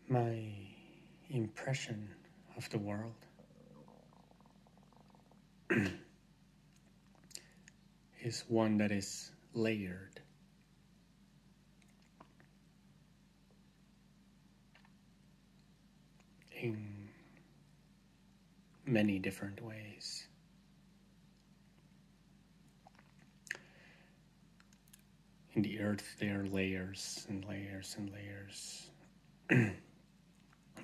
My impression of the world is one that is layered. In many different ways. In the earth, there are layers and layers and layers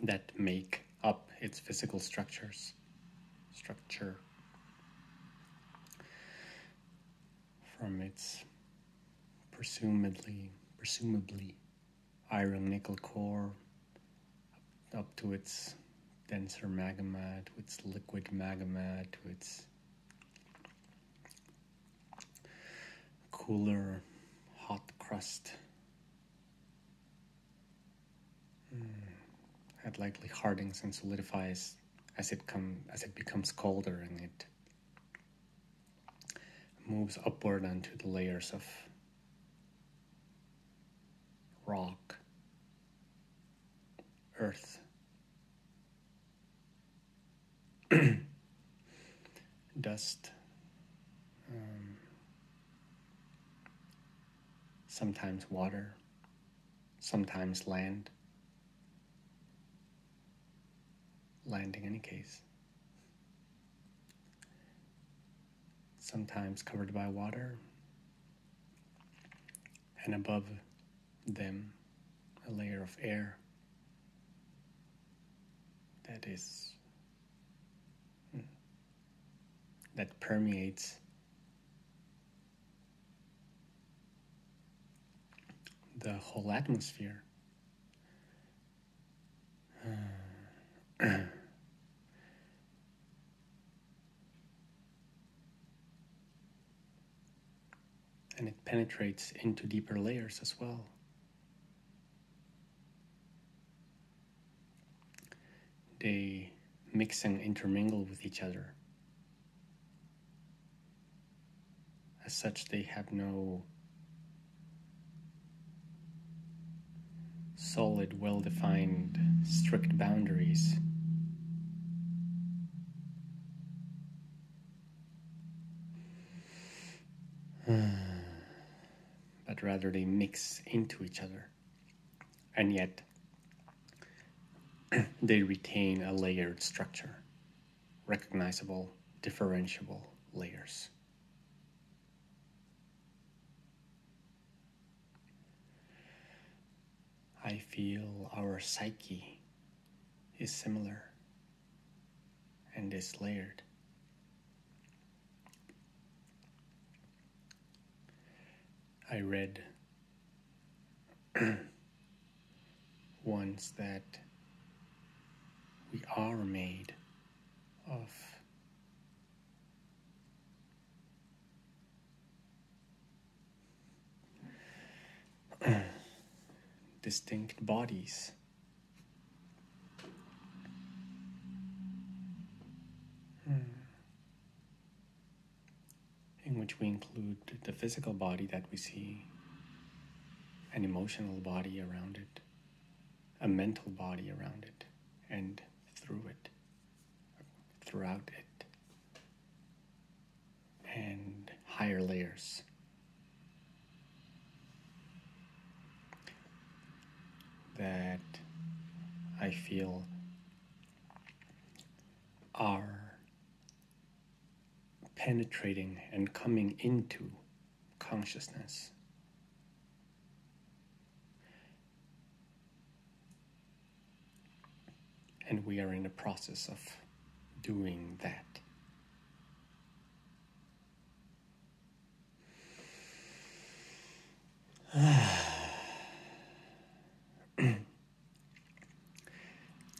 that make up its physical structure. From its presumably iron nickel core up to its denser magma, to its liquid magma, to its cooler hot crust. That likely hardens and solidifies as it becomes colder, and it moves upward onto the layers of rock, earth, dust, sometimes water, sometimes land in any case, sometimes covered by water, and above them a layer of air that permeates the whole atmosphere. And it penetrates into deeper layers as well. They mix and intermingle with each other. As such, they have no solid, well-defined, strict boundaries. But rather they mix into each other. And yet, they retain a layered structure, recognizable, differentiable layers. I feel our psyche is similar and is layered. I read once that we are made of distinct bodies. In which we include the physical body that we see, an emotional body around it, a mental body around it, and throughout it, and higher layers. That I feel are penetrating and coming into consciousness. And we are in the process of doing that.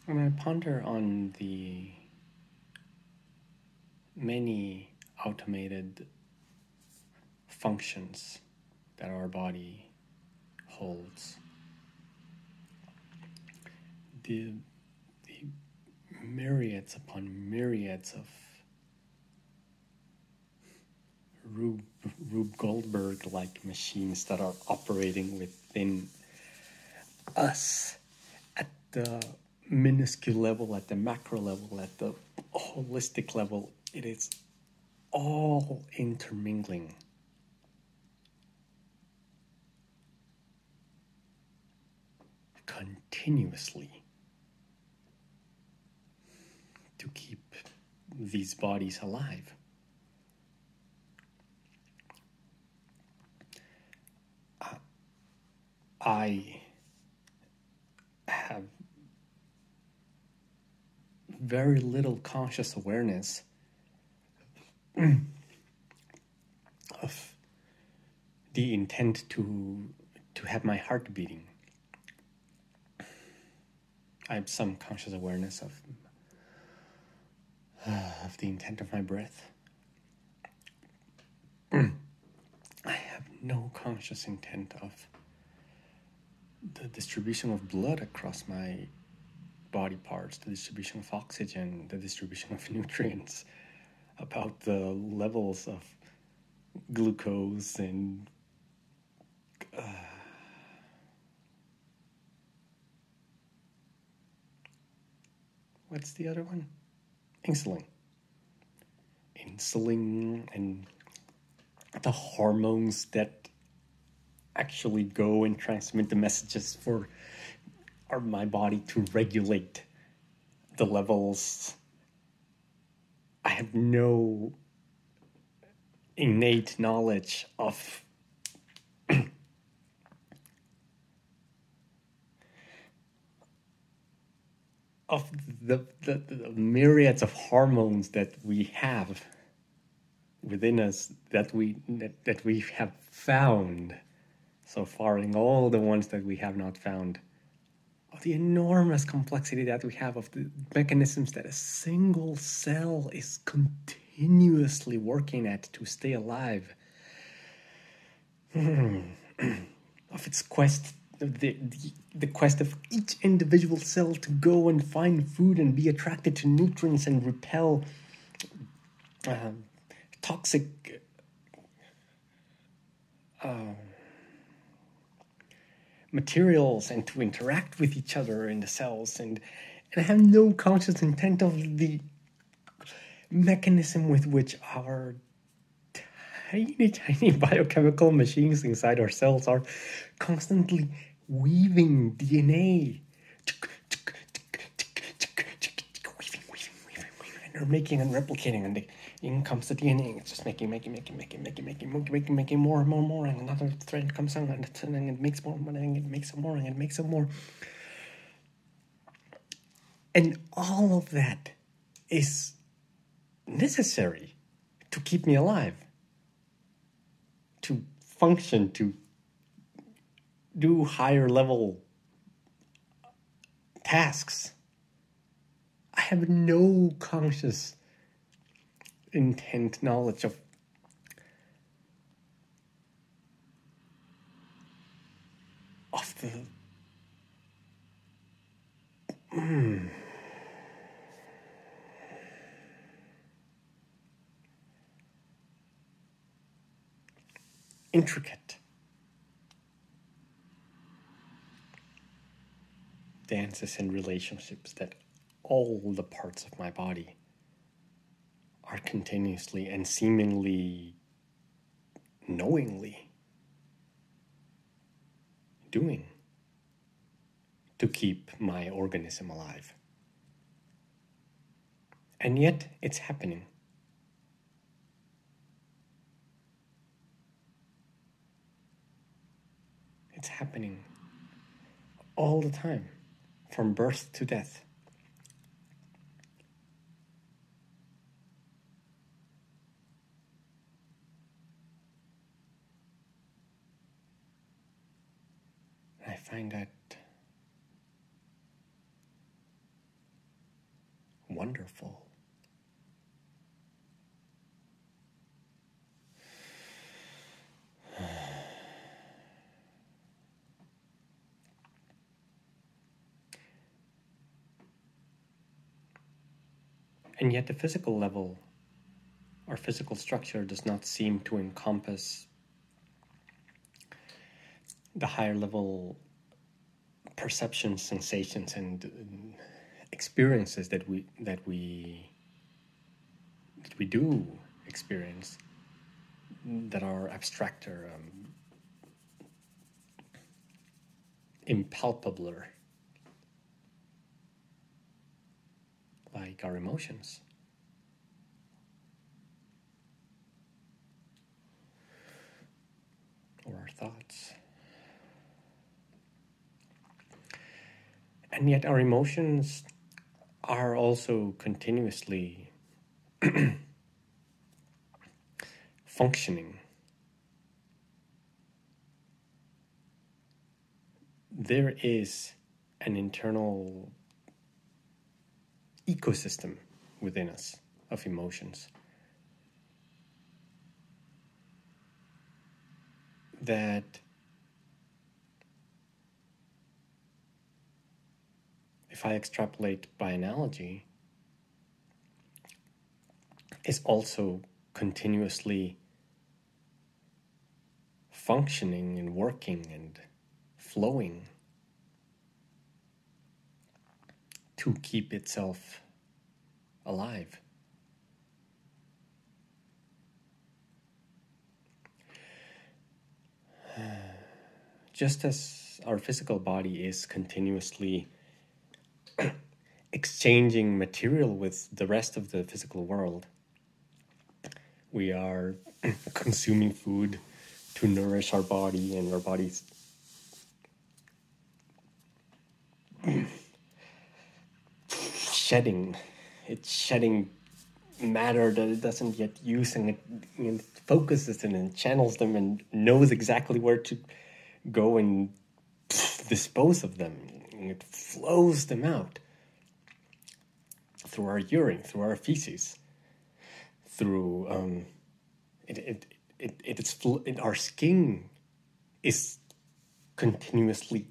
When I ponder on the many automated functions that our body holds, the myriads upon myriads of Rube Goldberg-like machines that are operating within us at the minuscule level, at the macro level, at the holistic level, it is all intermingling. Continuously to keep these bodies alive. I have very little conscious awareness of the intent to have my heart beating. I have some conscious awareness of the intent of my breath. I have no conscious intent of the distribution of blood across my body parts, the distribution of oxygen, the distribution of nutrients, about the levels of glucose and what's the other one? Insulin and the hormones that actually go and transmit the messages for my body to regulate the levels. I have no innate knowledge of the myriads of hormones that we have within us, that we have found so far, and all the ones that we have not found, of the enormous complexity that we have, of the mechanisms that a single cell is continuously working at to stay alive, of its quest, the quest of each individual cell to go and find food and be attracted to nutrients and repel toxic materials, and to interact with each other in the cells, and I have no conscious intent of the mechanism with which our tiny biochemical machines inside our cells are constantly weaving DNA, and they're making and replicating, and in comes the DNA, and it's just making more, and another thread comes on, and it makes more, and it makes some more, and it makes some more. And all of that is necessary to keep me alive, to function, to do higher level tasks. I have no conscious intent knowledge of the intricate dances and relationships that all the parts of my body are continuously and seemingly knowingly doing to keep my organism alive. And yet it's happening. It's happening all the time, from birth to death. I find that wonderful. And yet the physical level, our physical structure, does not seem to encompass the higher level perceptions, sensations, and experiences that we do experience that are abstract or impalpabler, like our emotions. Or our thoughts. And yet our emotions are also continuously functioning. There is an internal ecosystem within us of emotions that if I extrapolate by analogy, is also continuously functioning and working and flowing to keep itself alive. Just as our physical body is continuously exchanging material with the rest of the physical world, we are consuming food to nourish our body, and our body's shedding matter that it doesn't yet use, and it focuses and channels them and knows exactly where to go and dispose of them. And it flows them out through our urine, through our feces, through our skin is continuously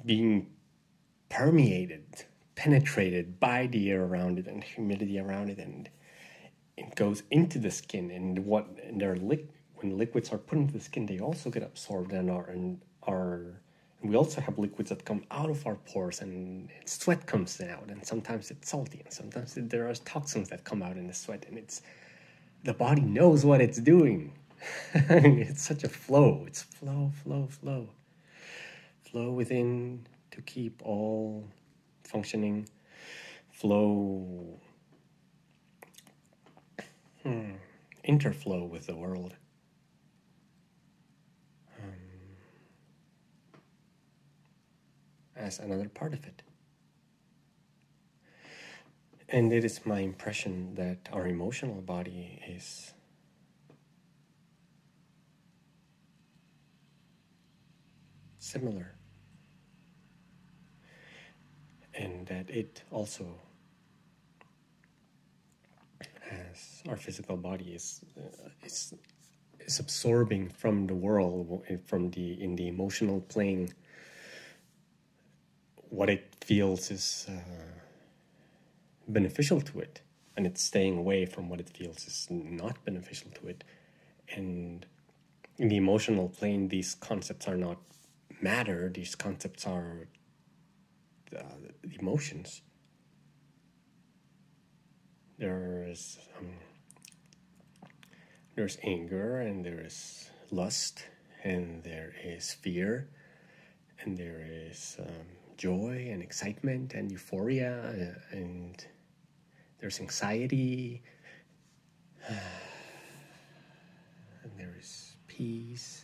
being penetrated by the air around it and humidity around it, and it goes into the skin. And when liquids are put into the skin, they also get absorbed and we also have liquids that come out of our pores, and sweat comes out, and sometimes it's salty, and sometimes there are toxins that come out in the sweat, and the body knows what it's doing. It's such a flow. It's flow within to keep all functioning. Flow, interflow with the world. As another part of it. And it is my impression that our emotional body is similar, and that it also, as our physical body is absorbing from the world, in the emotional plane, what it feels is beneficial to it, and it's staying away from what it feels is not beneficial to it. And in the emotional plane, these concepts are not matter. These concepts are the emotions. There's anger, and there is lust, and there is fear, and there is joy and excitement and euphoria, and there's anxiety, and there is peace.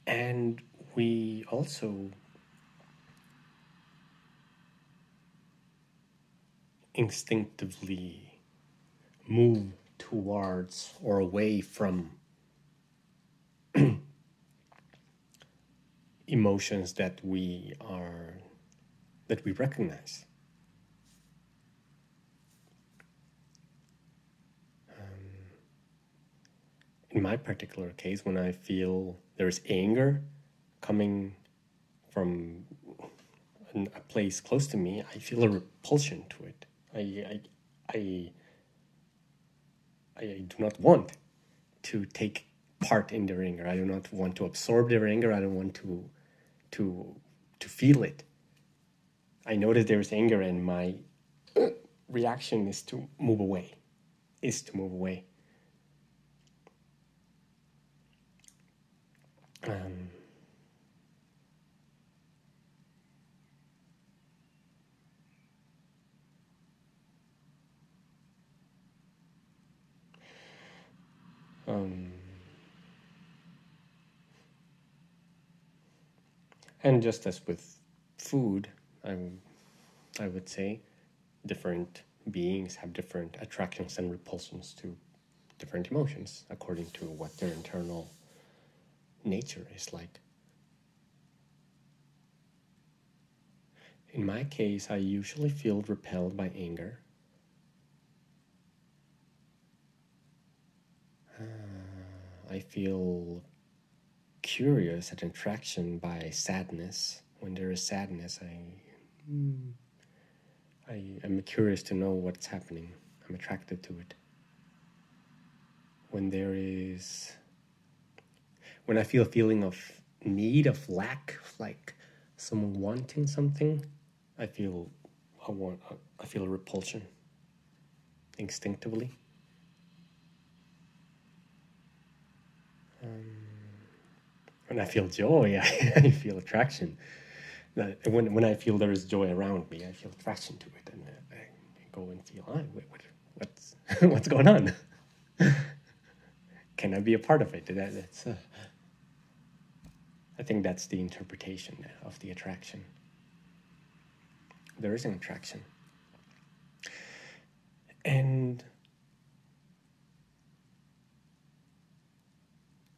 And we also instinctively move towards or away from emotions that we recognize. In my particular case, when I feel there is anger coming from a place close to me, I feel a repulsion to it. I do not want to take part in their anger. I do not want to absorb their anger. I don't want to feel it. I know that there is anger, and my reaction is to move away. And just as with food, I would say different beings have different attractions and repulsions to different emotions according to what their internal nature is like. In my case, I usually feel repelled by anger. I feel curious and attraction by sadness. When there is sadness, I'm curious to know what's happening. I'm attracted to it. When I feel a feeling of need, of lack, like someone wanting something, I feel a repulsion instinctively. When I feel joy, I feel attraction. When I feel there is joy around me, I feel attraction to it, and I go and feel, what's going on? Can I be a part of it? I think that's the interpretation of the attraction. There is an attraction. And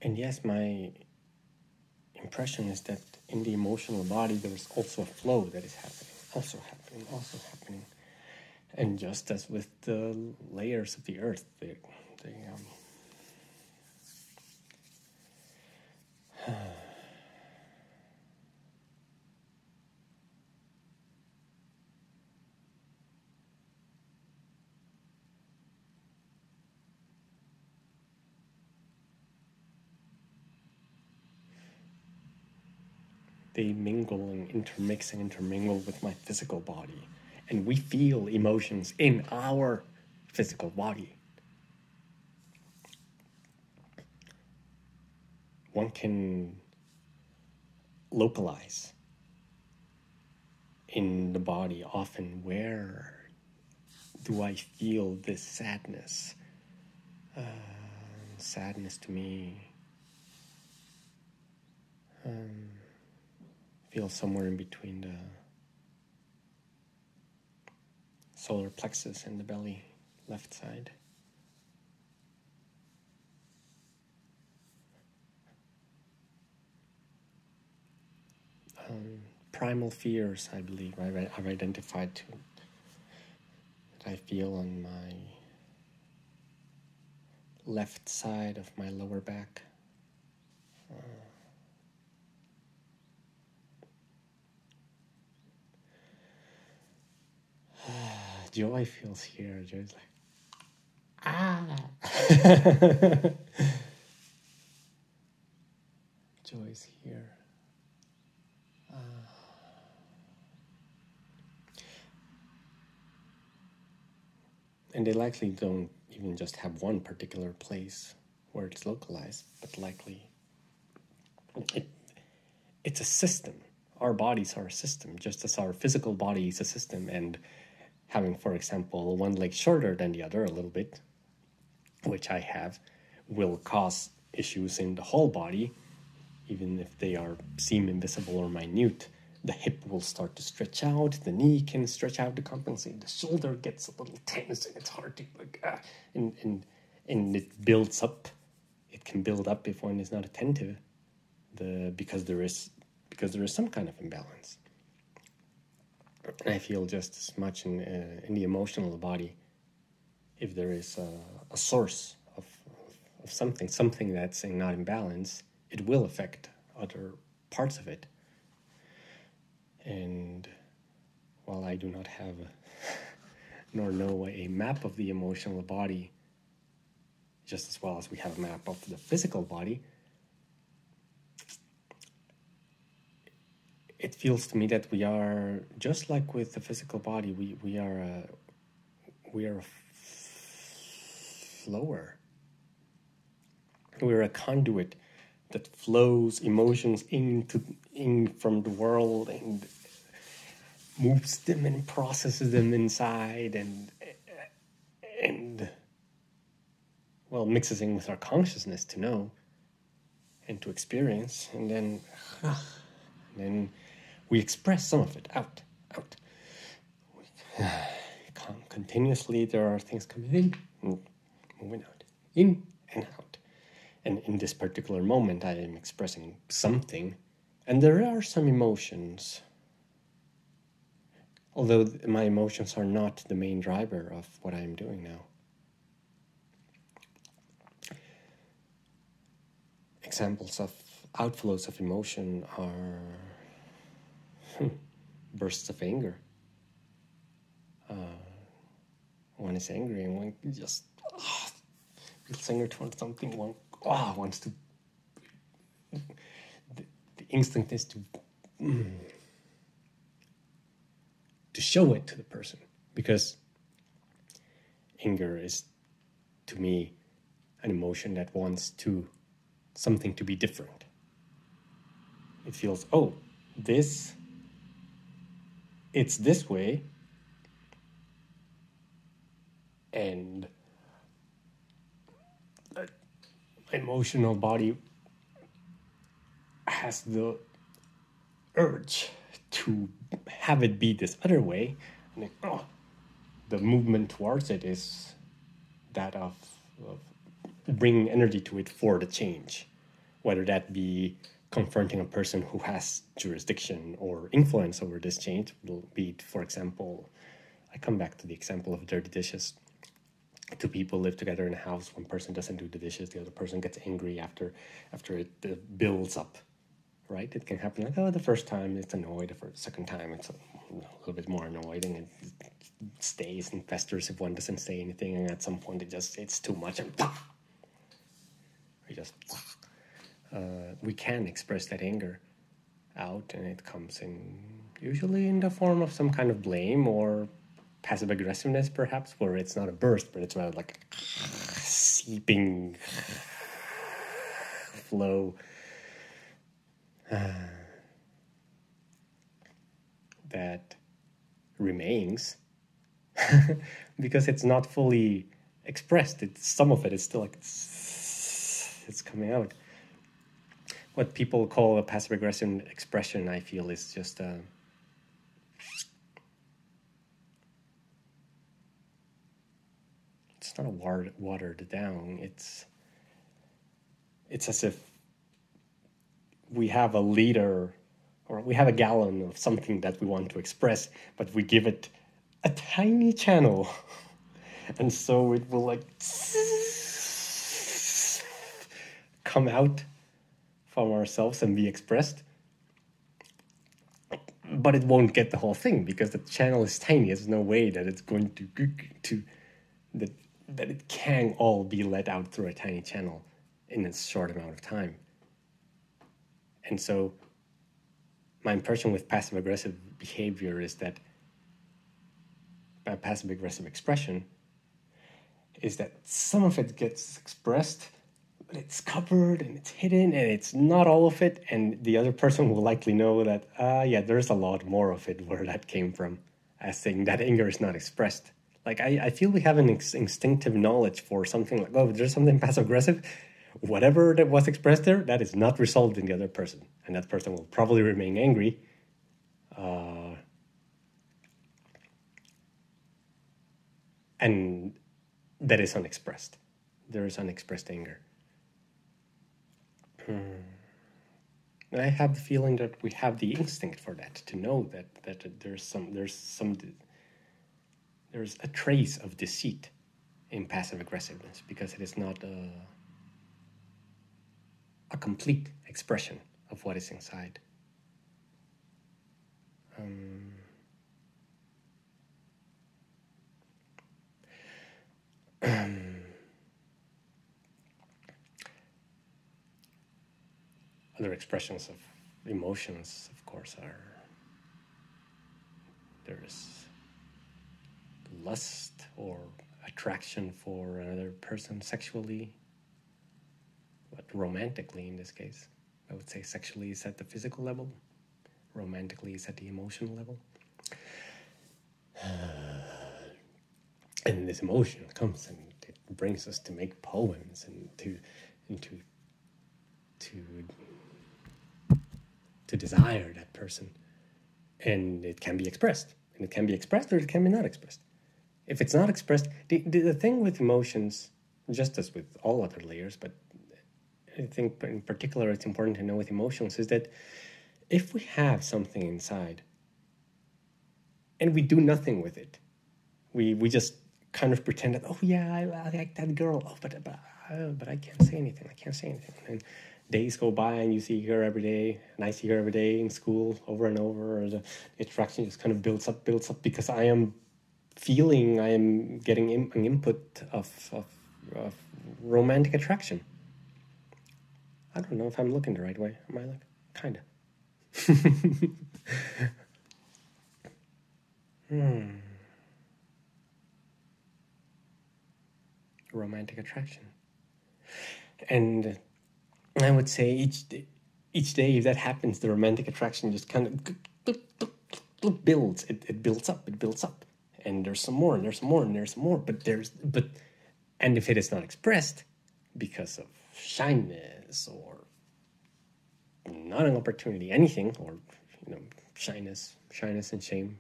yes, my impression is that in the emotional body there is also a flow that is happening, also happening. And just as with the layers of the earth, they mingle and intermingle with my physical body. And we feel emotions in our physical body. One can localize in the body often, where do I feel this sadness? Sadness to me feels somewhere in between the solar plexus and the belly, left side. Primal fears, I believe, I've identified too, that I feel on my left side of my lower back. Joy feels here. Joy's like, Joy's here. And they likely don't even just have one particular place where it's localized, but likely it's a system. Our bodies are a system, just as our physical body is a system, and having, for example, one leg shorter than the other a little bit, which I have, will cause issues in the whole body, even if they seem invisible or minute. The hip will start to stretch out, the knee can stretch out to compensate, the shoulder gets a little tense, and it's hard to, and it builds up. It can build up if one is not attentive, because because there is some kind of imbalance. And I feel just as much in the emotional body, if there is a source of something that's not in balance, it will affect other parts of it. And while I do not have nor know a map of the emotional body, just as well as we have a map of the physical body, it feels to me that we are, just like with the physical body, we are a flower. We're a conduit that flows emotions in from the world and moves them and processes them inside and well, mixes in with our consciousness to know and to experience, and then we express some of it out. Continuously, there are things coming in and moving out, in and out. And in this particular moment, I am expressing something, and there are some emotions, although my emotions are not the main driver of what I am doing now. Examples of outflows of emotion are bursts of anger. One is angry and one just feels anger towards something. One wants to. The instinct is to show it to the person, because anger is, to me, an emotion that wants something to be different. It feels, it's this way, and the emotional body has the urge to have it be this other way, and the movement towards it is that of bringing energy to it for the change, whether that be confronting a person who has jurisdiction or influence over this change. Will be, for example, I come back to the example of dirty dishes. Two people live together in a house. One person doesn't do the dishes. The other person gets angry after it builds up, right? It can happen like, the first time it's annoyed. The second time it's a little bit more annoyed, and it stays and festers if one doesn't say anything. And at some point it's too much, and we can express that anger out, and it comes in usually in the form of some kind of blame or passive aggressiveness, perhaps, where it's not a burst, but it's rather like seeping flow that remains because it's not fully expressed. Some of it is still like it's coming out. What people call a passive aggressive expression, I feel, is just it's not a watered down. It's as if we have a liter or we have a gallon of something that we want to express, but we give it a tiny channel, and so it will like come out from ourselves and be expressed, but it won't get the whole thing because the channel is tiny. There's no way that it's going to that it can all be let out through a tiny channel in a short amount of time. And so my impression with passive-aggressive behavior is that passive-aggressive expression is that some of it gets expressed, but it's covered and it's hidden and it's not all of it, and the other person will likely know that, there's a lot more of it where that came from, as saying that anger is not expressed. Like, I feel we have an instinctive knowledge for something like, if there's something passive-aggressive, whatever that was expressed there, that is not resolved in the other person. And that person will probably remain angry. And that is unexpressed. There is unexpressed anger. And I have the feeling that we have the instinct for that, to know that there's a trace of deceit in passive aggressiveness, because it is not a complete expression of what is inside. Other expressions of emotions, of course, there's lust or attraction for another person sexually, but romantically in this case. I would say sexually is at the physical level, romantically is at the emotional level. And this emotion comes and it brings us to make poems and to desire that person. And it can be expressed. And it can be expressed or it can be not expressed. If it's not expressed, the thing with emotions, just as with all other layers, but I think in particular it's important to know with emotions, is that if we have something inside and we do nothing with it, we just kind of pretend that, oh yeah, I like that girl, but I can't say anything, and days go by and you see her every day, and I see her every day in school over and over, or the attraction just kind of builds up because I am getting an input of romantic attraction. I don't know if I'm looking the right way. Am I like, kinda? Romantic attraction. And I would say each day if that happens, the romantic attraction just kind of builds. It builds up. And there's some more, and there's some more, and there's some more. And if it is not expressed because of shyness or not an opportunity, anything, or shyness and shame,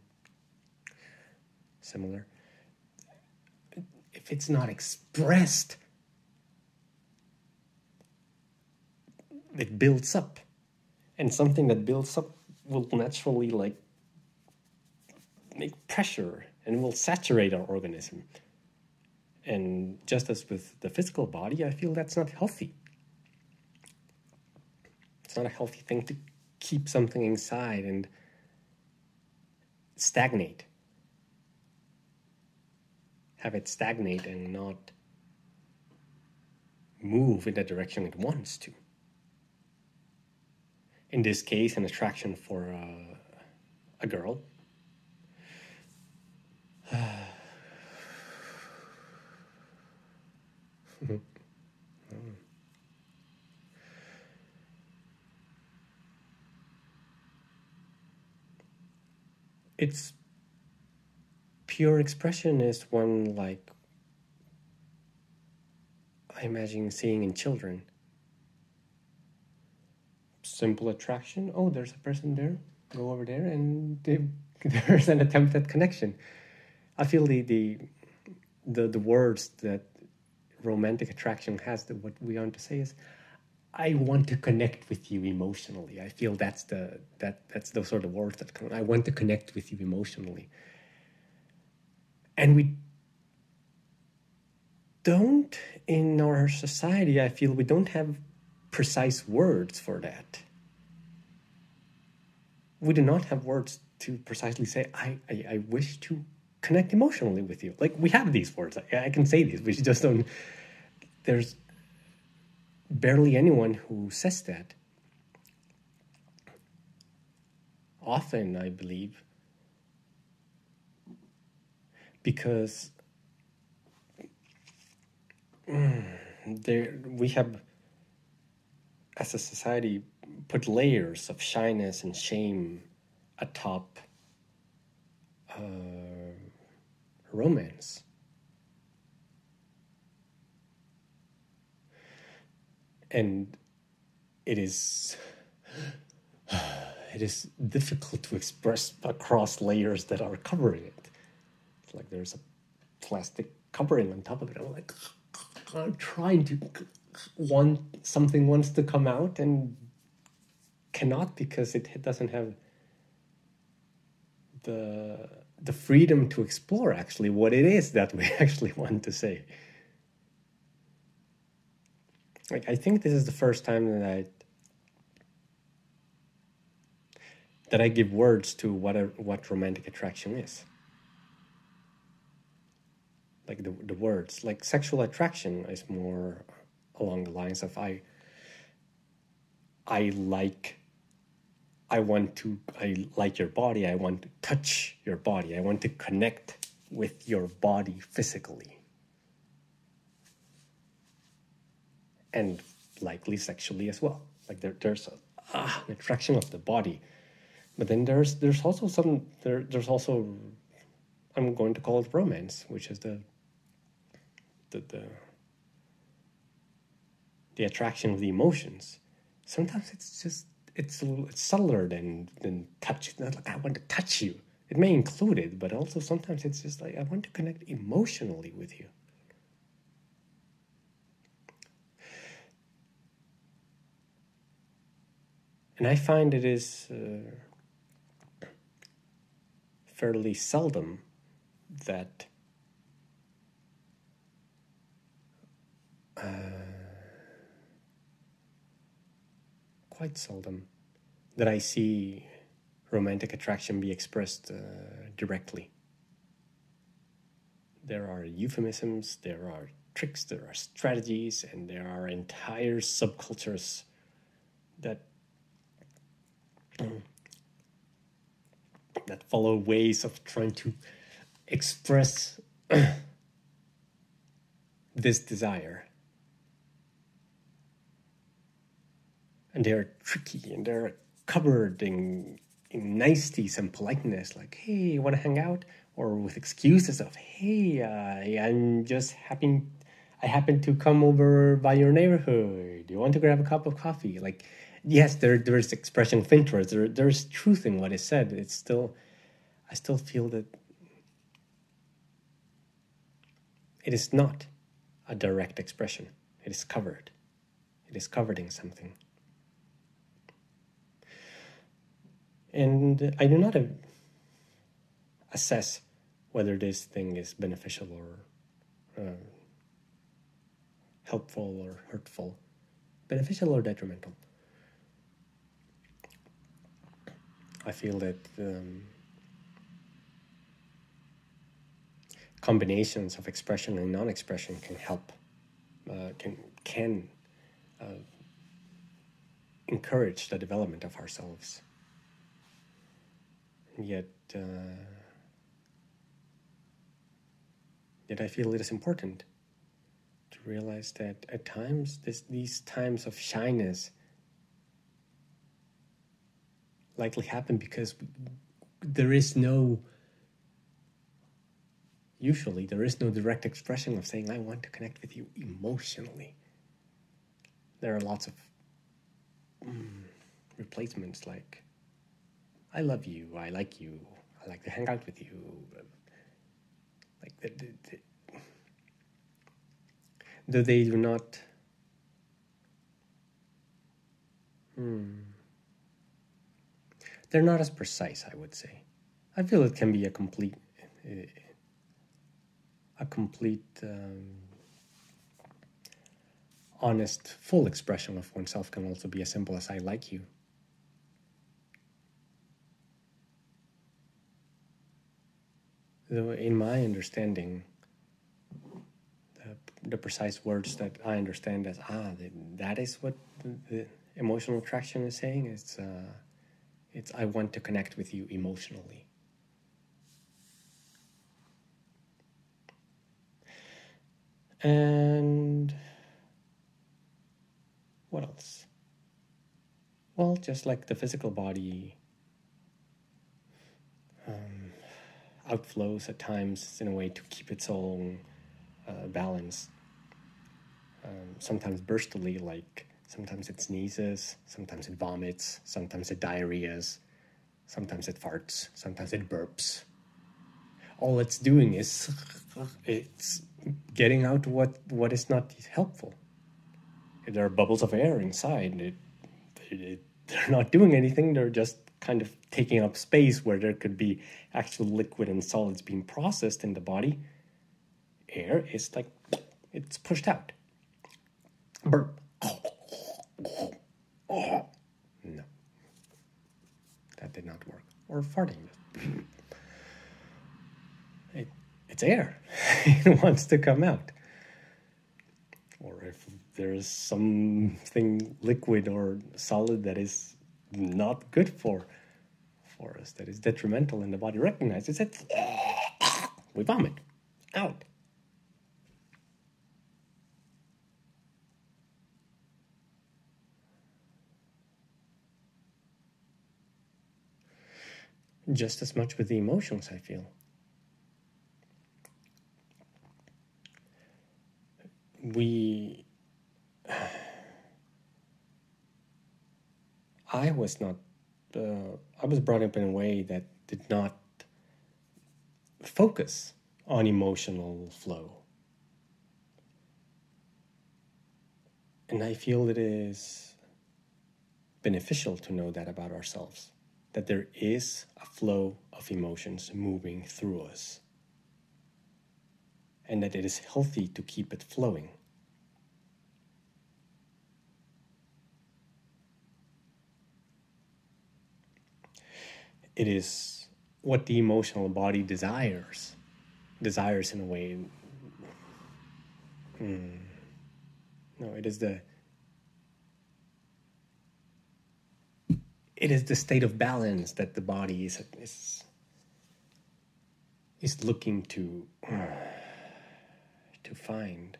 similar. If it's not expressed, it builds up, and something that builds up will naturally make pressure and will saturate our organism. And just as with the physical body, I feel that's not healthy. It's not a healthy thing to keep something inside and stagnate. Have it stagnate and not move in the direction it wants to. In this case, an attraction for a girl. Its pure expression is one like I imagine seeing in children. Simple attraction. Oh, there's a person there. Go over there, and there's an attempt at connection. I feel the words that romantic attraction has, what we want to say is, I want to connect with you emotionally. I feel that's those sort of words that come. I want to connect with you emotionally, and we don't in our society. I feel we don't have precise words for that. We do not have words to precisely say, I wish to connect emotionally with you. Like, we have these words. I can say these. We just don't. There's barely anyone who says that. Often, I believe, because we have, as a society, put layers of shyness and shame atop romance. And it is difficult to express across layers that are covering it. It's like there's a plastic covering on top of it. I'm trying to something wants to come out and cannot, because it doesn't have the freedom to explore actually what it is that we actually want to say. Like, I think this is the first time that I give words to what romantic attraction is. Like the words, like sexual attraction is more along the lines of I like your body, I want to touch your body, I want to connect with your body physically. And likely sexually as well. Like there's an attraction of the body. But then there's also there's also, I'm going to call it romance, which is the attraction of the emotions. Sometimes it's just it's subtler than touch. It's not like I want to touch you. It may include it, but also sometimes it's just like I want to connect emotionally with you. And I find it is fairly seldom that quite seldom that I see romantic attraction be expressed directly. There are euphemisms, there are tricks, there are strategies, and there are entire subcultures that follow ways of trying to express this desire. And they're tricky, and they're covered in niceties and politeness, like, hey, you want to hang out? Or with excuses of, hey, I happen to come over by your neighborhood. Do you want to grab a cup of coffee? Like, yes, there's expression of interest. There's truth in what is said. I still feel that it is not a direct expression. It is covered. It is covered in something. And I do not assess whether this thing is beneficial or helpful or hurtful, beneficial or detrimental. I feel that combinations of expression and non-expression can help, can encourage the development of ourselves. Yet I feel it is important to realize that at times these times of shyness likely happen because usually there is no direct expression of saying, I want to connect with you emotionally. There are lots of replacements like, I love you, I like you, I like to hang out with you. Like though they do not they're not as precise, I would say. I feel it can be a complete honest, full expression of oneself can also be as simple as I like you. Though in my understanding, the precise words that I understand as that is what the emotional attraction is saying. It's I want to connect with you emotionally. And what else? Well, just like the physical body outflows at times in a way to keep its own balance. Sometimes burstily, like sometimes it sneezes, sometimes it vomits, sometimes it diarrheas, sometimes it farts, sometimes it burps. All it's doing is it's getting out what is not helpful. If there are bubbles of air inside, they're not doing anything. They're just kind of taking up space where there could be actual liquid and solids being processed in the body. Air is like, it's pushed out. Burp. No, that did not work. Or farting. It's air. It wants to come out. Or if there's something liquid or solid that is not good for us, that is detrimental, and the body recognizes it, we vomit out. Just as much with the emotions, I feel. I was brought up in a way that did not focus on emotional flow. And I feel it is beneficial to know that about ourselves, that there is a flow of emotions moving through us, and that it is healthy to keep it flowing. It is what the emotional body desires in a way. No, it is the state of balance that the body is looking to find.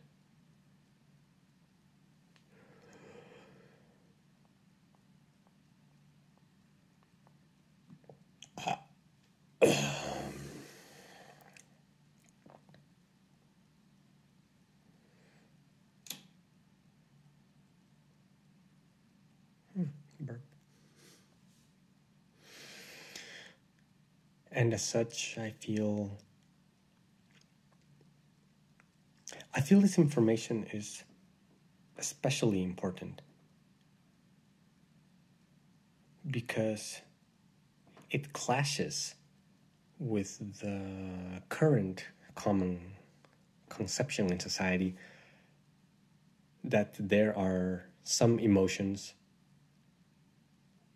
Burp. And as such, I feel this information is especially important because it clashes with the current common conception in society that there are some emotions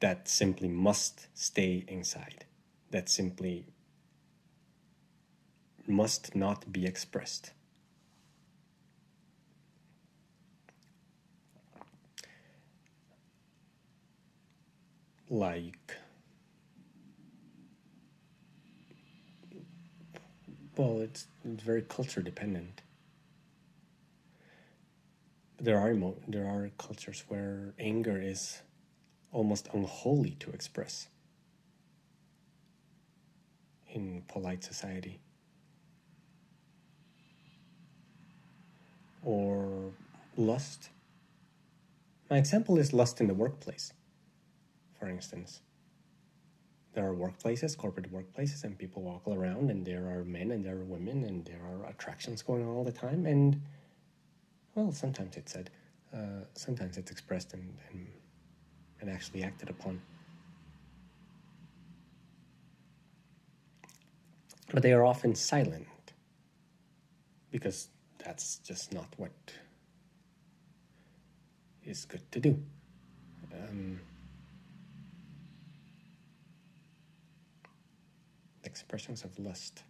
that simply must stay inside, that simply must not be expressed. Like, well, it's very culture dependent. There are cultures where anger is almost unholy to express in polite society. Or lust. My example is lust in the workplace, for instance. There are workplaces, corporate workplaces, and people walk around, and there are men and there are women, and there are attractions going on all the time. And, well, sometimes it's said, sometimes it's expressed and actually acted upon. But they are often silent because that's just not what is good to do. Expressions of lust.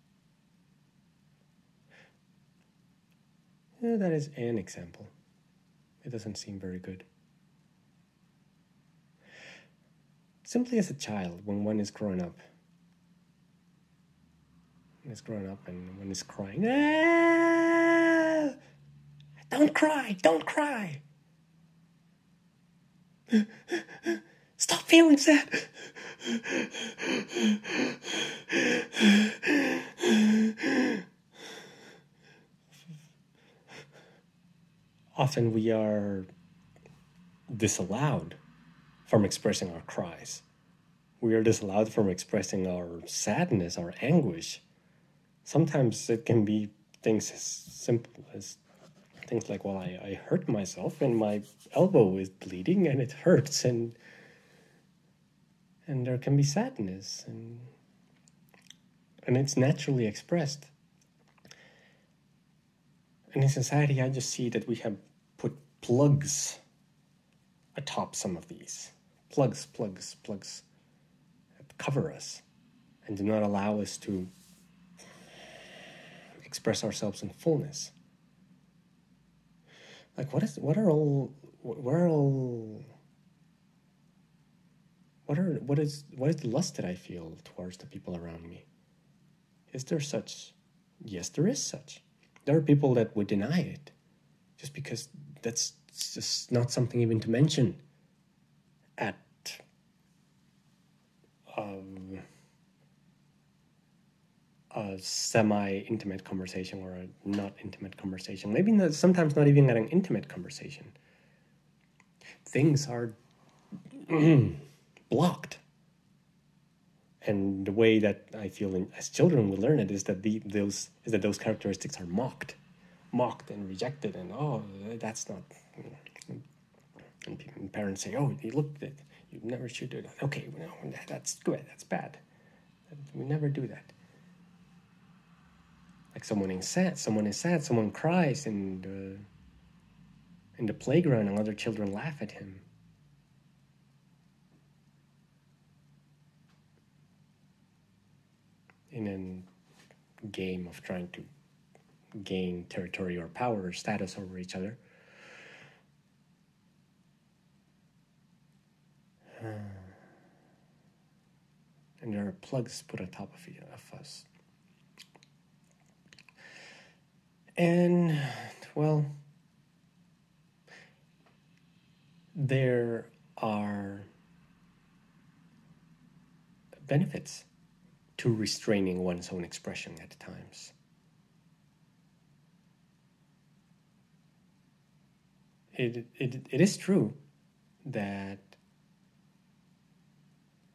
Yeah, that is an example. It doesn't seem very good. Simply as a child, when one is growing up, and one is crying, don't cry, don't cry. Stop feeling sad. Often we are disallowed from expressing our cries. We are disallowed from expressing our sadness, our anguish. Sometimes it can be things as simple as things like, well, I hurt myself and my elbow is bleeding and it hurts, and And there can be sadness, and it's naturally expressed. And in society, I just see that we have put plugs atop some of these. Plugs that cover us and do not allow us to express ourselves in fullness. Like, what is the lust that I feel towards the people around me? Is there such? Yes, there is such. There are people that would deny it just because that's just not something even to mention at a semi-intimate conversation or a not intimate conversation. Maybe not, sometimes not even at an intimate conversation. Things are blocked. And the way that I feel as children we learn it is that those characteristics are mocked and rejected, and that's not. And parents say, "Oh, you looked at, you never should do that." Okay, no, that's good. That's bad. We never do that. Like someone is sad, someone cries in the playground, and other children laugh at him. In a game of trying to gain territory or power or status over each other. And there are plugs put on top of us. And, well, there are benefits to restraining one's own expression at times. It is true that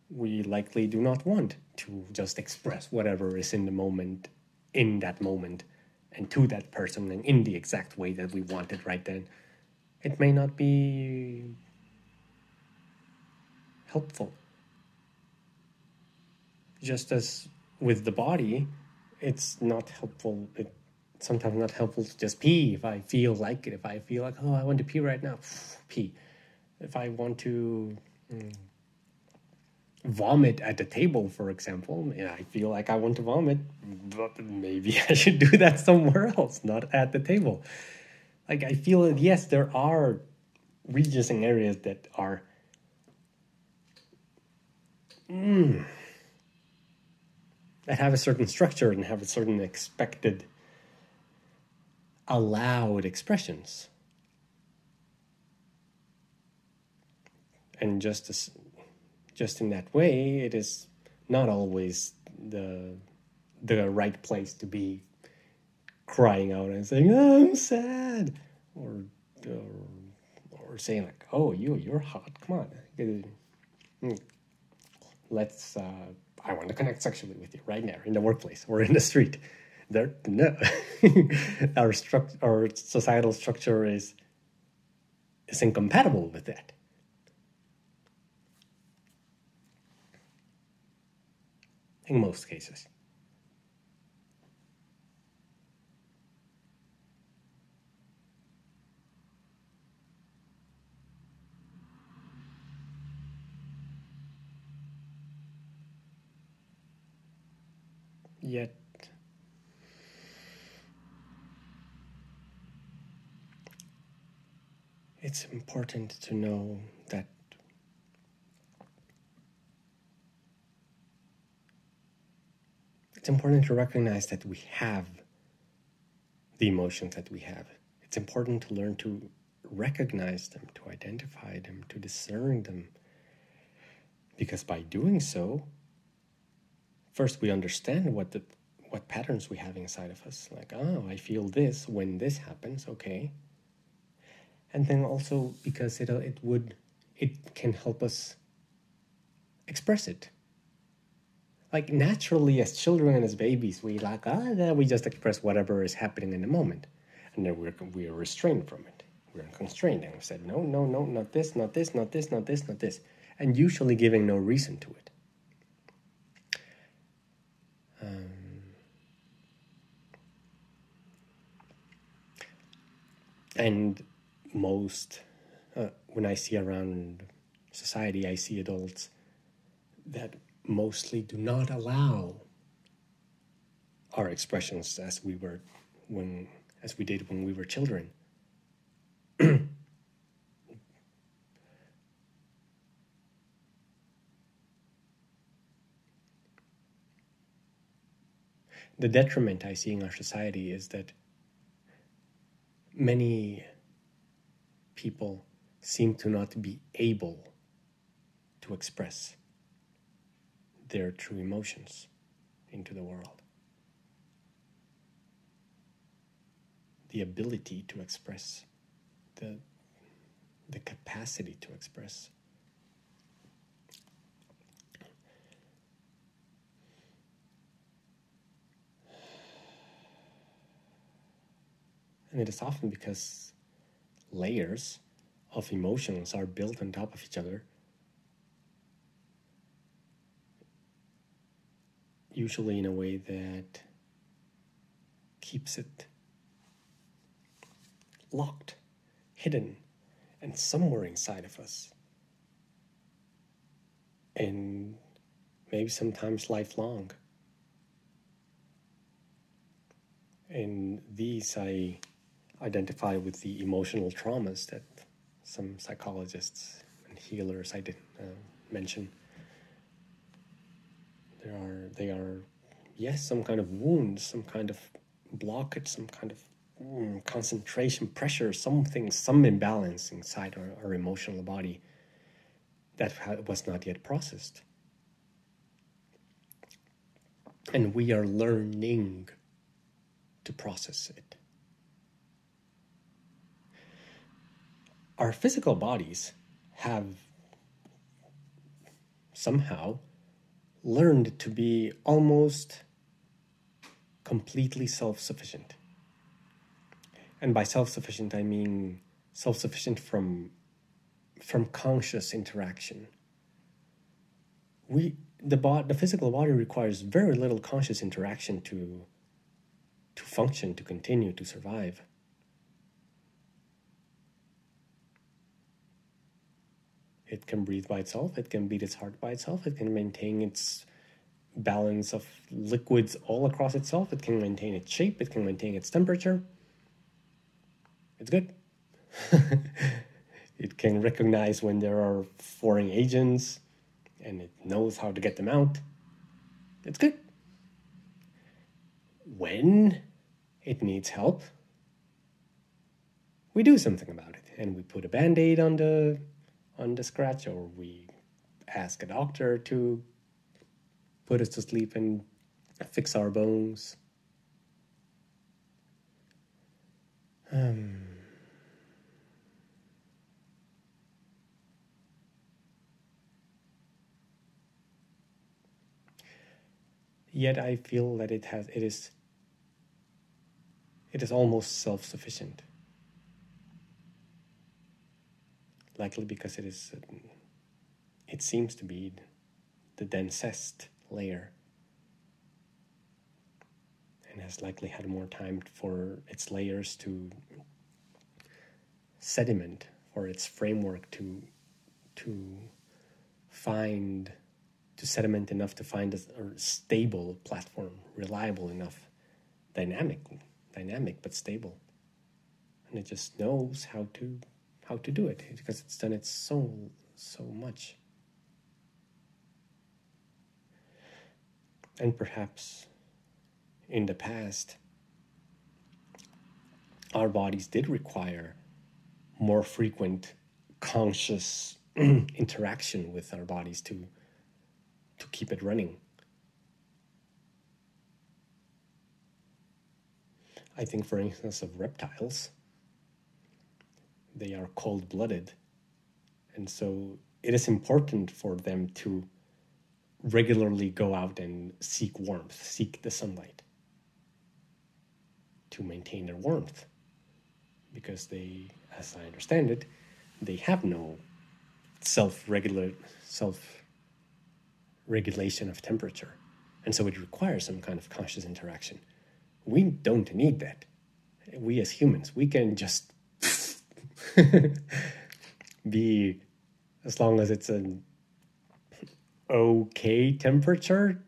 we likely do not want to just express whatever is in the moment, in that moment, and to that person, and in the exact way that we want it right then. It may not be helpful. Just as with the body, it's not helpful. It's sometimes not helpful to just pee if I feel like it. If I feel like, I want to pee right now, pee. If I want to vomit at the table, for example, I feel like I want to vomit, but maybe I should do that somewhere else, not at the table. Like, I feel that, yes, there are regions and areas that are that have a certain structure and have a certain expected allowed expressions. And just in that way, it is not always the right place to be crying out and saying, "I'm sad," or saying like, "Oh, you're hot. Come on, let's. I want to connect sexually with you right now in the workplace or in the street." No, our societal structure is incompatible with that. In most cases. Yet, it's important to know that it's important to recognize that we have the emotions that we have. It's important to learn to recognize them, to identify them, to discern them. Because by doing so, first we understand what patterns we have inside of us. Like, I feel this when this happens, okay. And then also because it can help us express it. Like, naturally, as children and as babies, we just express whatever is happening in the moment. And then we are restrained from it. We're constrained. And we said, no, not this, not this, not this, not this, not this. and usually giving no reason to it. And most, when I see around society, I see adults that mostly do not allow our expressions as we did when we were children. The detriment I see in our society is that many people seem to not be able to express their true emotions into the world. The ability to express, the capacity to express. And it is often because layers of emotions are built on top of each other, usually in a way that keeps it locked, hidden, and somewhere inside of us. And maybe sometimes lifelong. And these I identify with the emotional traumas that some psychologists and healers I did mention. They are, yes, some kind of wounds, some kind of blockage, some kind of concentration, pressure, something, some imbalance inside our emotional body that was not yet processed. And we are learning to process it. Our physical bodies have somehow learned to be almost completely self-sufficient. And by self-sufficient, I mean self-sufficient from conscious interaction. The physical body requires very little conscious interaction to function, to continue, to survive. It can breathe by itself, it can beat its heart by itself, it can maintain its balance of liquids all across itself, it can maintain its shape, it can maintain its temperature. It's good. It can recognize when there are foreign agents, and it knows how to get them out. It's good. When it needs help, we do something about it, and we put a band-aid on the scratch, or we ask a doctor to put us to sleep and fix our bones. Yet I feel that it is almost self-sufficient. Likely because it seems to be the densest layer, and has likely had more time for its layers to sediment, for its framework to sediment enough to find a stable platform, reliable enough, dynamic but stable. And it just knows how to do it because it's done it so much. And perhaps in the past, our bodies did require more frequent conscious interaction with our bodies to keep it running. I think, for instance, of reptiles. They are cold-blooded, and so it is important for them to regularly go out and seek warmth, seek the sunlight to maintain their warmth, because they, as I understand it, they have no self-regulation of temperature. And so it requires some kind of conscious interaction. We don't need that. We as humans, we can just be, as long as it's an okay temperature,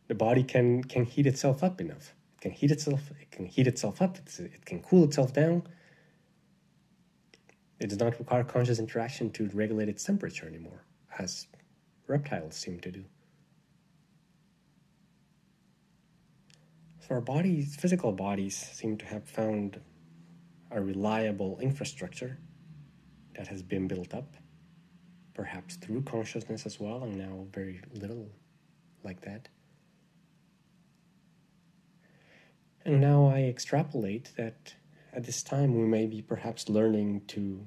the body can heat itself up enough. It can heat itself up, it can cool itself down. It does not require conscious interaction to regulate its temperature anymore, as reptiles seem to do. So our bodies, physical bodies, seem to have found a reliable infrastructure that has been built up, perhaps through consciousness as well, and now very little like that. And now I extrapolate that at this time we may be perhaps learning to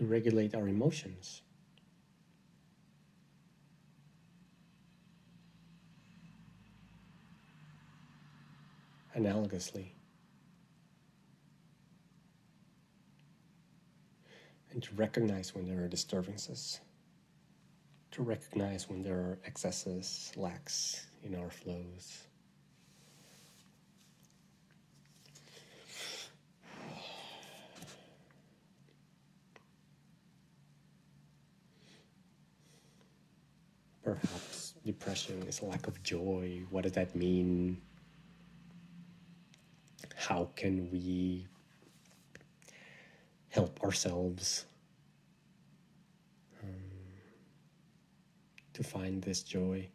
regulate our emotions. Analogously. And to recognize when there are disturbances. To recognize when there are excesses, lacks in our flows. Perhaps depression is a lack of joy. What does that mean? How can we help ourselves to find this joy,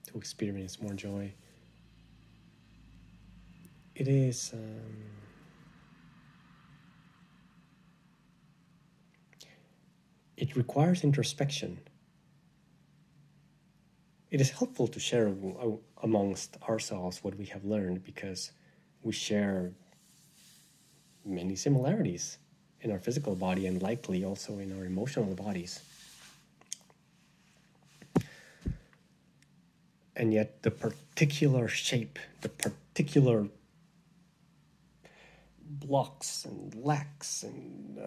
to experience more joy? It is it requires introspection. It is helpful to share amongst ourselves what we have learned, because we share many similarities in our physical body and likely also in our emotional bodies. And yet the particular shape, the particular blocks and lacks and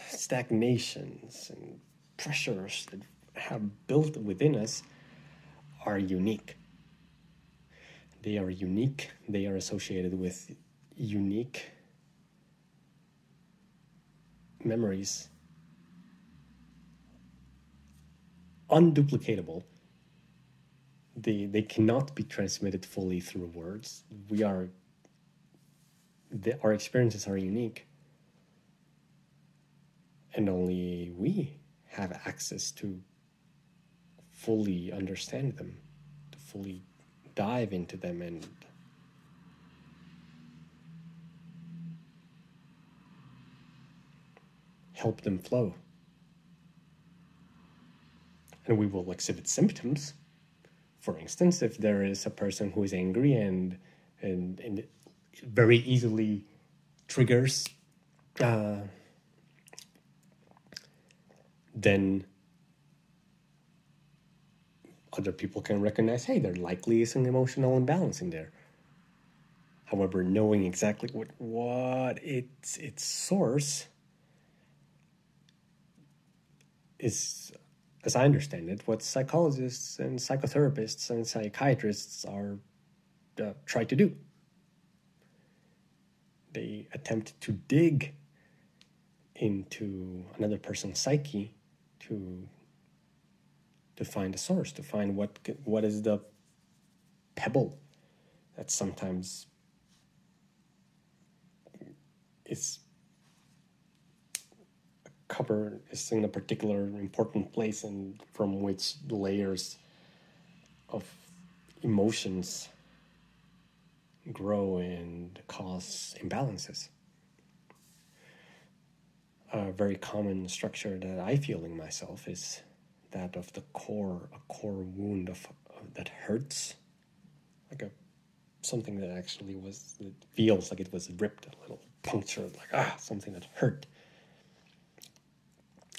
stagnations and pressures that have built within us are unique. They are unique. They are associated with unique memories, unduplicatable. They cannot be transmitted fully through words. Our experiences are unique, and only we have access to fully understand them, to fully dive into them and help them flow. And we will exhibit symptoms. For instance, if there is a person who is angry and very easily triggers, then other people can recognize, hey, there likely is an emotional imbalance in there. However, knowing exactly what its source is, as I understand it, what psychologists and psychotherapists and psychiatrists are try to do. They attempt to dig into another person's psyche to find a source, to find what is the pebble that sometimes is in a particular important place, and from which layers of emotions grow and cause imbalances. A very common structure that I feel in myself is that of the core, a core wound that hurts, like something that actually it feels like it was ripped, a little puncture, like something that hurt,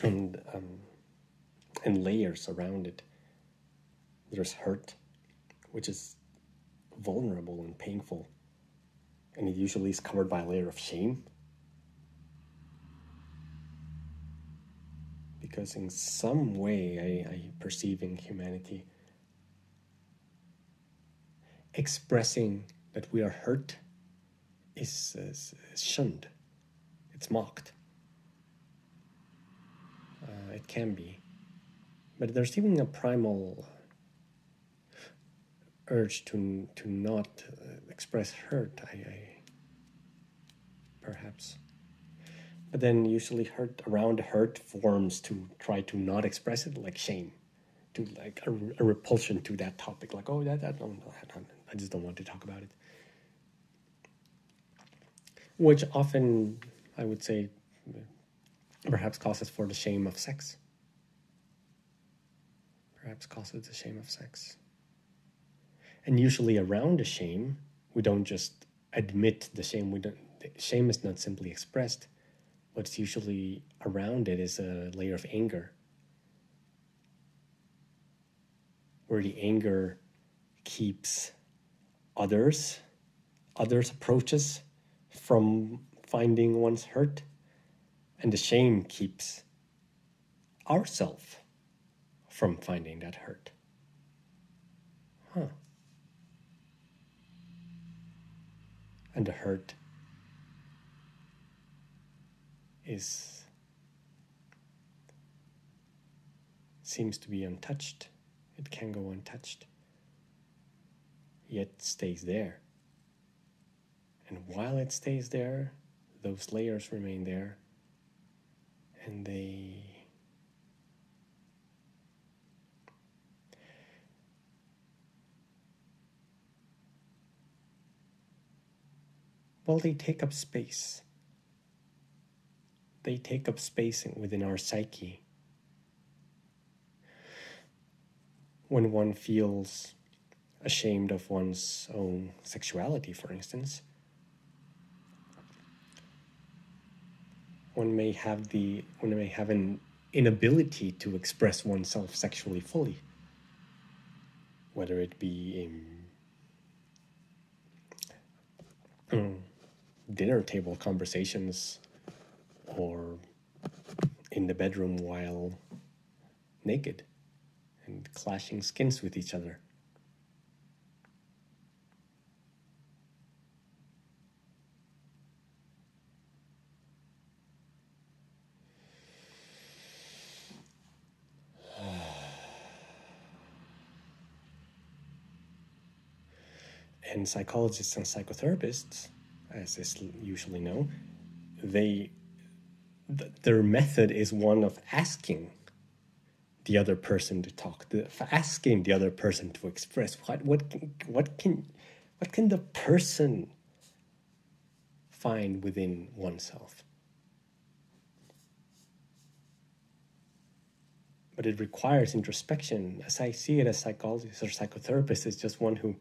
and layers around it. There's hurt, which is vulnerable and painful, and it usually is covered by a layer of shame. Because in some way I perceive in humanity, expressing that we are hurt is shunned. It's mocked. It can be. But there's even a primal urge to not express hurt, perhaps. But then usually hurt forms to try to not express it, like shame, to like a repulsion to that topic, like, oh, I just don't want to talk about it. Which often, I would say, perhaps causes for the shame of sex. And usually around the shame, we don't just admit the shame. Shame is not simply expressed. What's usually around it is a layer of anger, where the anger keeps others' approaches from finding one's hurt, and the shame keeps ourself from finding that hurt. And the hurt seems to be untouched. It can go untouched, yet stays there. And while it stays there, those layers remain there, and they take up space. They take up space within our psyche. When one feels ashamed of one's own sexuality, for instance, one may have an inability to express oneself sexually fully, whether it be in dinner table conversations or in the bedroom while naked and clashing skins with each other. And psychologists and psychotherapists, as is usually known, their method is one of asking the other person to talk, asking the other person to express what can the person find within oneself. But it requires introspection. As I see it, as psychologist or psychotherapist, is just one who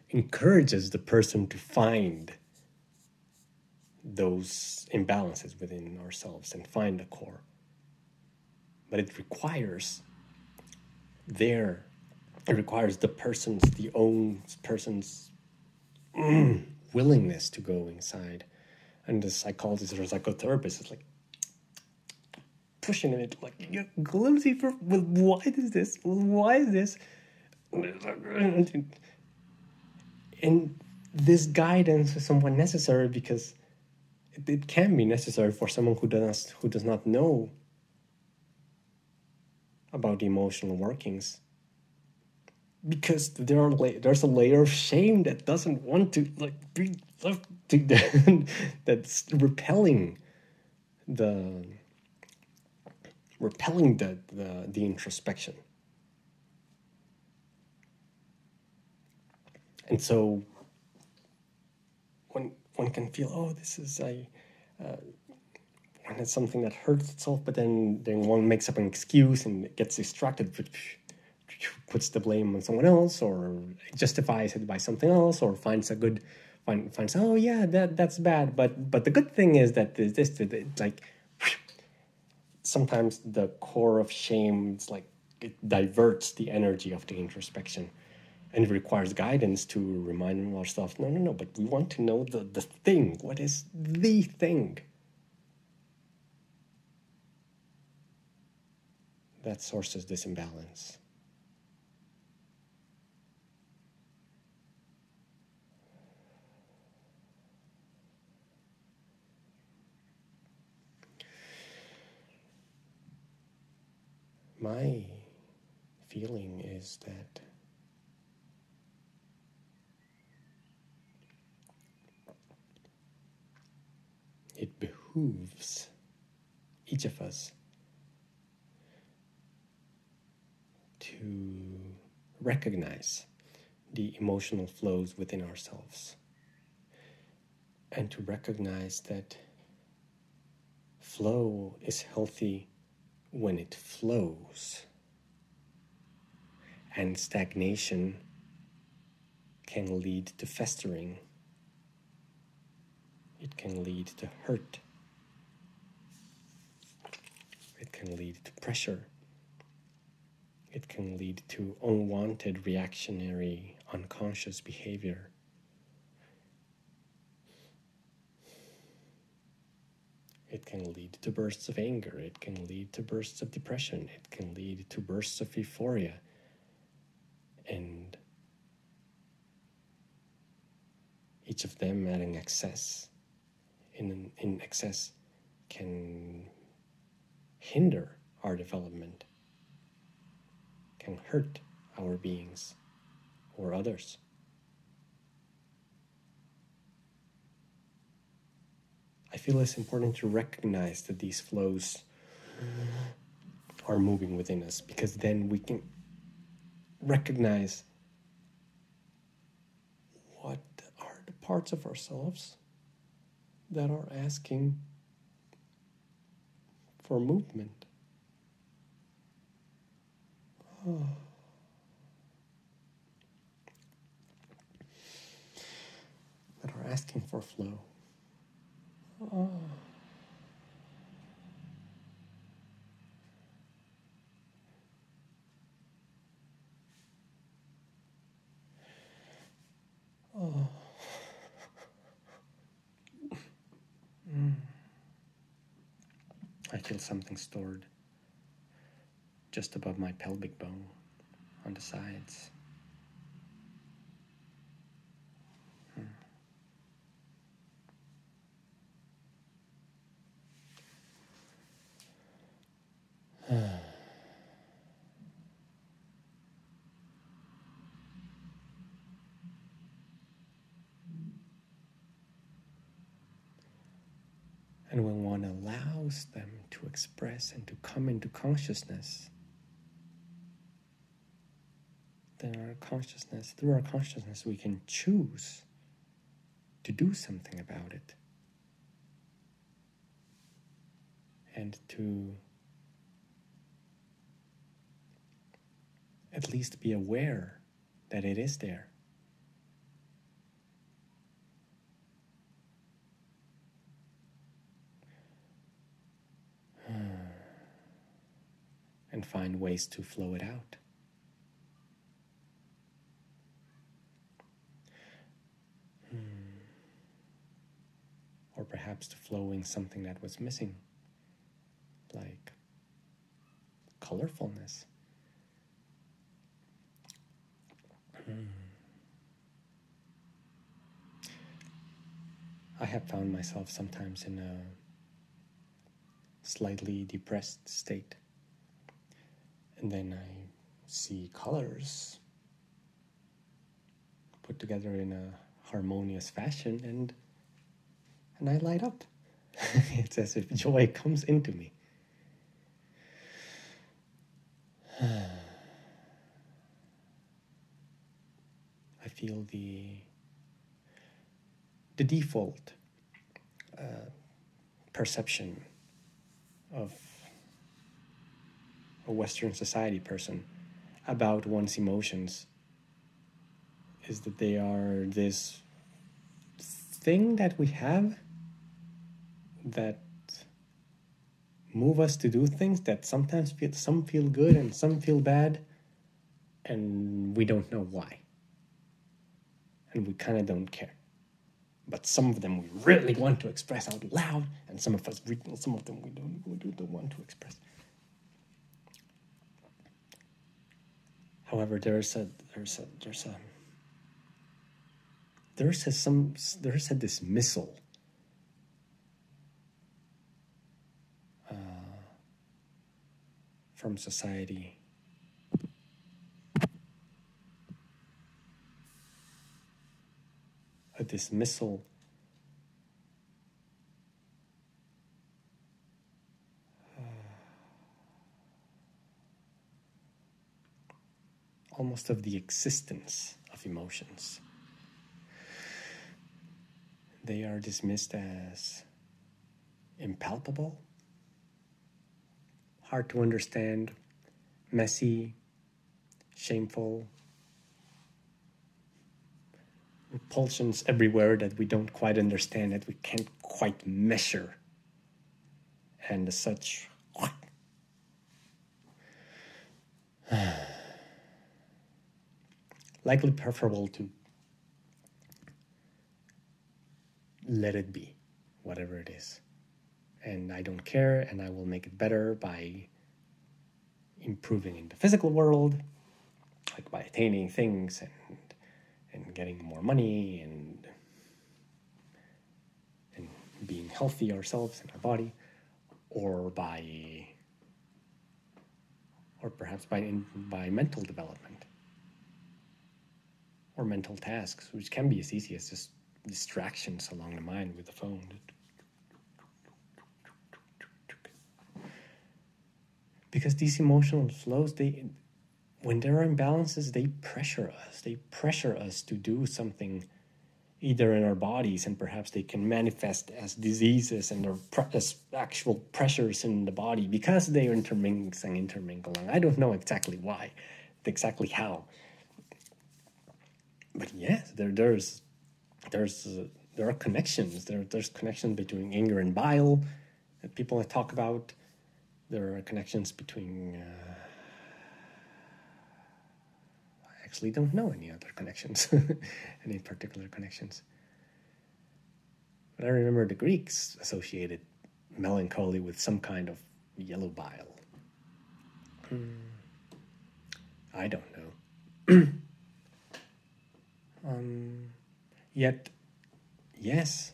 encourages the person to find those imbalances within ourselves and find the core. But it requires the person's willingness to go inside. And the psychologist or psychotherapist is like pushing it, like, Lucifer, why is this? And this guidance is somewhat necessary because it can be necessary for someone who does not know about the emotional workings, because there's a layer of shame that doesn't want to be left to that's repelling the introspection. And so when one can feel, oh, this is when it's something that hurts itself, but then one makes up an excuse and gets distracted, puts the blame on someone else, or justifies it by something else, or finds oh yeah, that's bad, but the good thing is that this like sometimes the core of shame is like it diverts the energy of the introspection, and it requires guidance to remind ourselves, no, but we want to know the thing. What is the thing that sources this imbalance? My feeling is that it behooves each of us to recognize the emotional flows within ourselves, and to recognize that flow is healthy when it flows, and stagnation can lead to festering. It can lead to hurt. It can lead to pressure. It can lead to unwanted reactionary, unconscious behavior. It can lead to bursts of anger. It can lead to bursts of depression. It can lead to bursts of euphoria. And each of them at an excess, in excess, can hinder our development, can hurt our beings or others. I feel it's important to recognize that these flows are moving within us, because then we can recognize what are the parts of ourselves that are asking for movement. That are asking for flow. I feel something stored just above my pelvic bone on the sides. And when one allows them to express and to come into consciousness, then through our consciousness, we can choose to do something about it, and to at least be aware that it is there. And find ways to flow it out. Or perhaps to flowing something that was missing, like colorfulness. I have found myself sometimes in a slightly depressed state, and then I see colors put together in a harmonious fashion, and I light up. It's as if joy comes into me. I feel the default perception of a Western society person about one's emotions is that they are this thing that we have that move us to do things that sometimes some feel good and some feel bad, and we don't know why. And we kind of don't care. But some of them we really want to express out loud, and some of them we don't want to express. However, there is a dismissal from society a dismissal almost of the existence of emotions. They are dismissed as impalpable, hard to understand, messy, shameful, repulsions everywhere that we don't quite understand, that we can't quite measure. And as such, likely preferable to let it be, whatever it is. And I don't care, and I will make it better by improving in the physical world, like by attaining things and getting more money and being healthy ourselves and our body, or perhaps by mental development or mental tasks, which can be as easy as just distractions along the mind with the phone. Because these emotional flows, when there are imbalances, they pressure us. They pressure us to do something either in our bodies, and perhaps they can manifest as diseases and as actual pressures in the body because they are intermingling. I don't know exactly why, exactly how. But yes, there are connections. There's connections between anger and bile that people talk about. There are connections between... I actually don't know any other connections, any particular connections. But I remember the Greeks associated melancholy with some kind of yellow bile. I don't know. Yet, yes,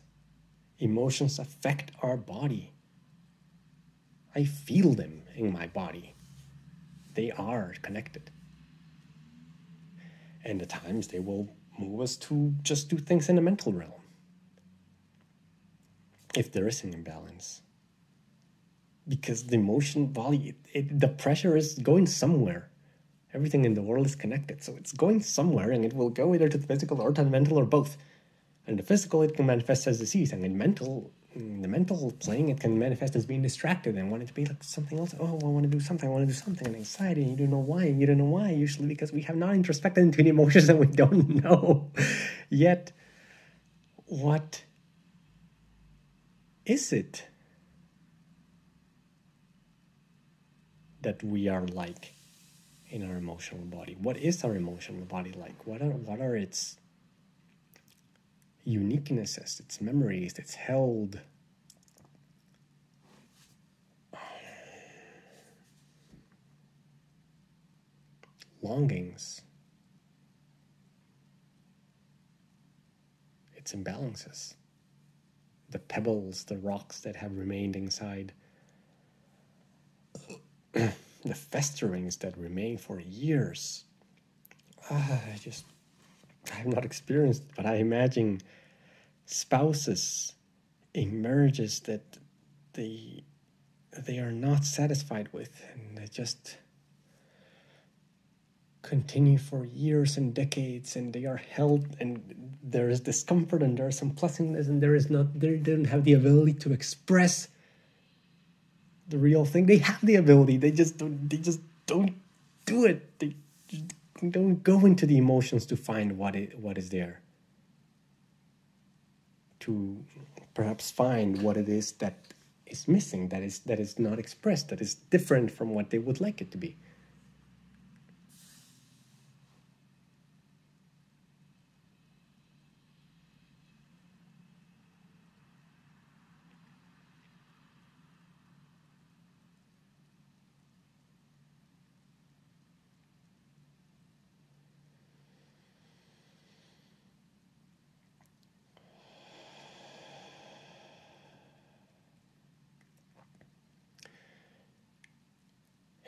emotions affect our body. I feel them in my body. They are connected. And at times they will move us to just do things in the mental realm, if there is an imbalance. Because the emotion body, the pressure is going somewhere. Everything in the world is connected, so it's going somewhere, and it will go either to the physical or to the mental or both. And the physical, it can manifest as disease, and in the mental plane, it can manifest as being distracted and wanting to be like something else. Oh, I want to do something, and anxiety, and you don't know why, usually because we have not introspected into the emotions and we don't know. Yet, what is it that we are like in our emotional body? What is our emotional body like? What are its uniquenesses, its memories, its held longings, its imbalances, the pebbles, the rocks that have remained inside, the festerings that remain for years. I have not experienced it, but I imagine spouses in marriages that they are not satisfied with, and they just continue for years and decades, and they are held, and there is discomfort, and there is some pleasantness, and they don't have the ability to express the real thing. They have the ability, they just don't do it. They don't go into the emotions to find what is there, to perhaps find what it is that is missing, that is not expressed, that is different from what they would like it to be.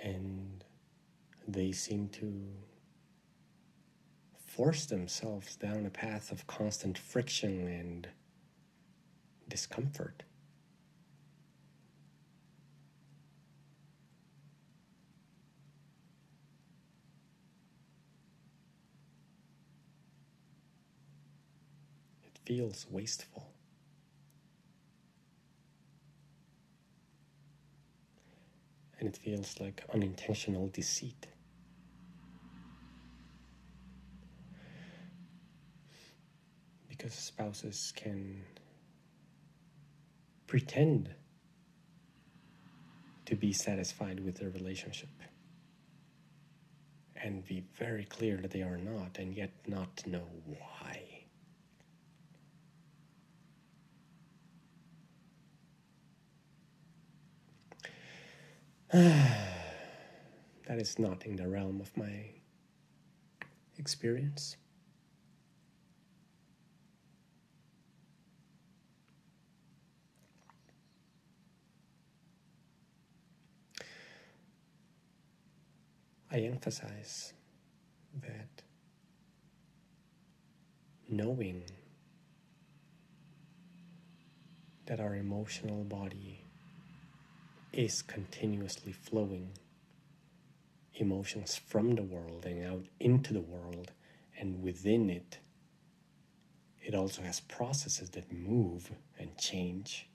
And they seem to force themselves down a path of constant friction and discomfort. It feels wasteful. And it feels like unintentional deceit. Because spouses can pretend to be satisfied with their relationship and be very clear that they are not, and yet not know why. That is not in the realm of my experience. I emphasize that knowing that our emotional body is continuously flowing emotions from the world and out into the world, and within it, it also has processes that move and change.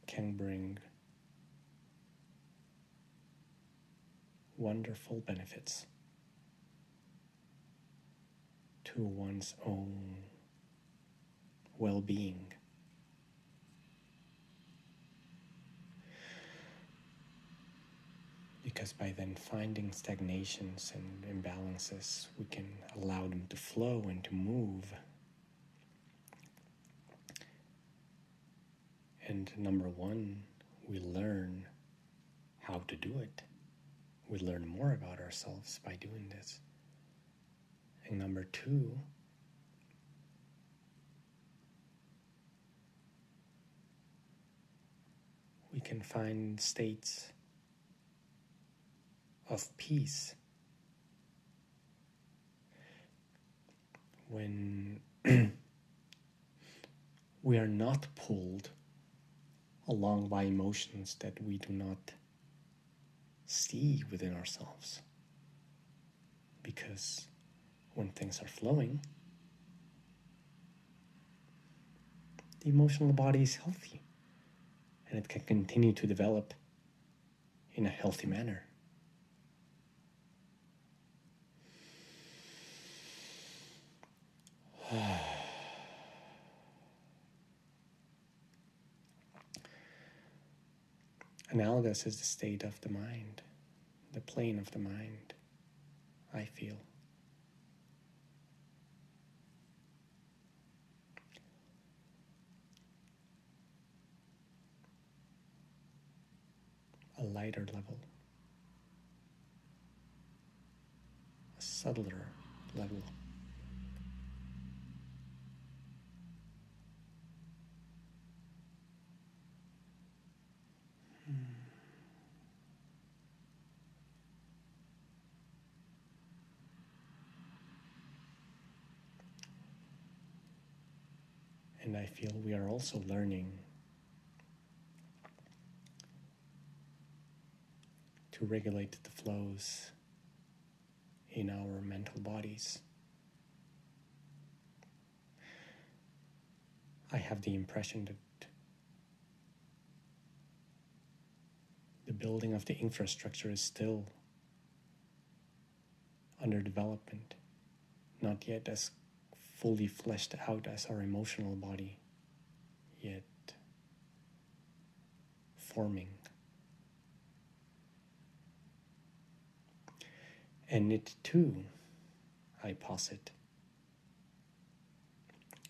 Can bring wonderful benefits to one's own well-being. Because by then finding stagnations and imbalances, we can allow them to flow and to move. And number one, we learn how to do it. We learn more about ourselves by doing this. And number two, we can find states of peace when we are not pulled along by emotions that we do not see within ourselves. Because when things are flowing, the emotional body is healthy and it can continue to develop in a healthy manner. Analogous is the state of the mind, the plane of the mind, I feel. A lighter level, a subtler level. And I feel we are also learning to regulate the flows in our mental bodies. I have the impression that the building of the infrastructure is still under development, not yet as fully fleshed out as our emotional body, yet forming. And it too, I posit,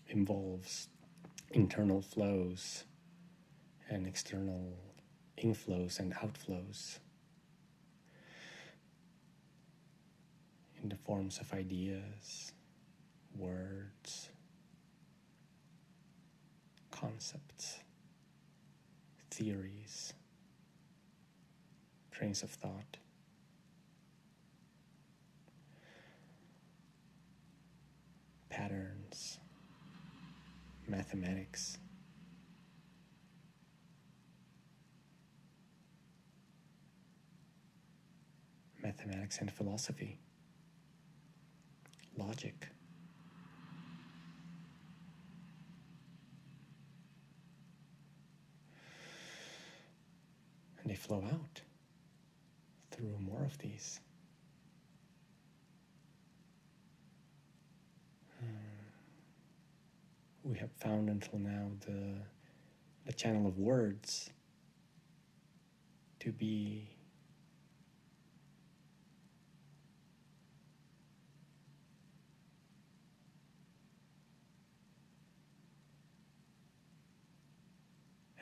involves internal flows and external inflows and outflows in the forms of ideas, words, concepts, theories, trains of thought. Patterns, mathematics, and philosophy, logic. And they flow out through more of these. We have found until now the channel of words to be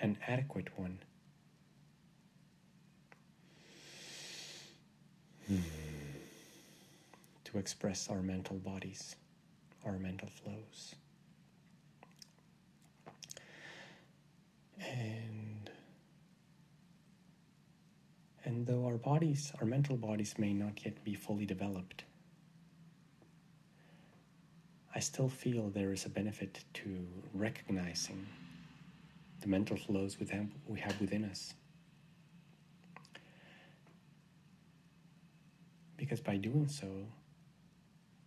an adequate one. To express our mental bodies, our mental flows. And though our mental bodies may not yet be fully developed, I still feel there is a benefit to recognizing the mental flows we have within us. Because by doing so,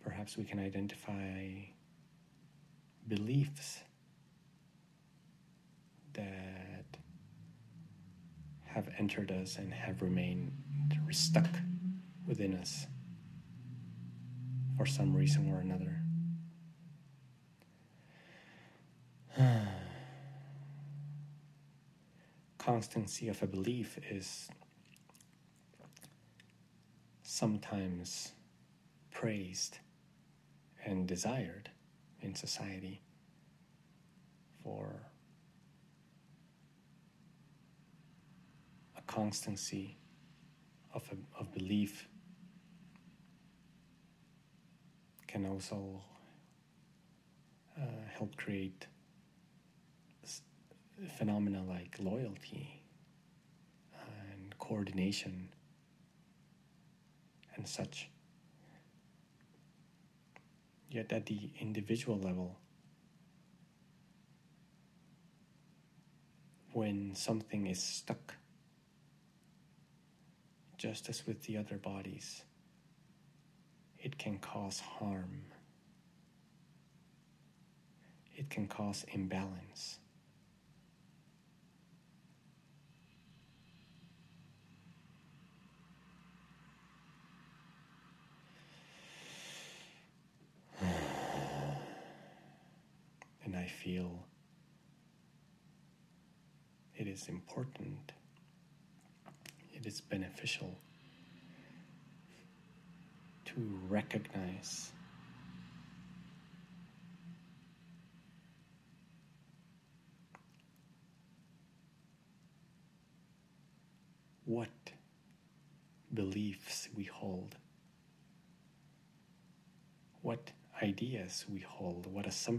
perhaps we can identify beliefs that have entered us and have remained stuck within us for some reason or another. Constancy of a belief is sometimes praised and desired in society for a constancy of belief can also help create phenomena like loyalty and coordination and such. Yet at the individual level, when something is stuck, just as with the other bodies, it can cause harm. It can cause imbalance. And I feel it is important, it is beneficial to recognize what beliefs we hold, what ideas we hold, what assumptions